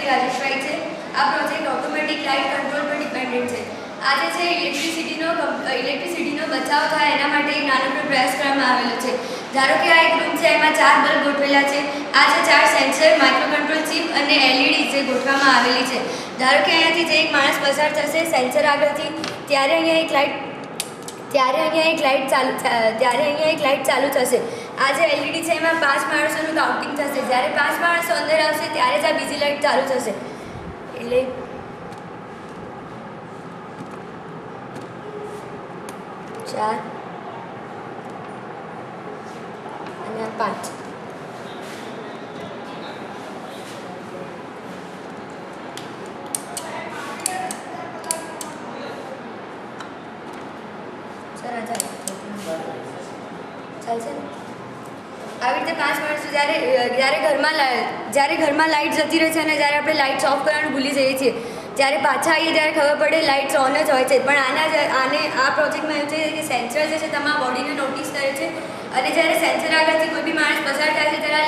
રાજેશભાઈ છે. આ project automatic light control પર ડિપેન્ડન્ટ છે. આજે છે ઇલેક્ટ્રિસિટીનો બચાવ થાય એના માટે એક નાનકડો પ્રયાસ કરવામાં આવેલો છે. ધારો કે આ એક રૂમ છે, એમાં 4 બલ્બ ગોઠવેલા છે. આ છે 4 સેન્સર, માઇક્રો કંટ્રોલ ચિપ અને LED જે ગોઠવવામાં આવેલી છે. ધારો કે અહીંયાથી જે એક માણસ પસાર થશે સેન્સર આગળથી, ત્યારે અહીંયા એક લાઇટ ચાલુ થશે. આ જે LED છે એમાં 5 માણસોનું કાઉન્ટિંગ થશે. જ્યારે 5 માણસો અંદર આવશે ત્યારે જ આ બીજી લાઇટ ચાલુ થશે. એટલે 4 અને 5. ચાલશે ને? આવી રીતે 5 માણસો જ્યારે ઘરમાં લાઇટ જતી રહે છે અને જ્યારે આપણે લાઇટ્સ ઓફ કરવાનું ભૂલી જઈએ છીએ, ત્યારે પાછા આવીએ ત્યારે ખબર પડે લાઇટ્સ ઓન જ હોય છે. પણ આ પ્રોજેક્ટમાં એવું છે કે સેન્સર જે છે તમારા બોડીને નોટિસ કરે છે અને જ્યારે સેન્સર આગળથી કોઈ બી માણસ પસાર થાય છે ત્યારે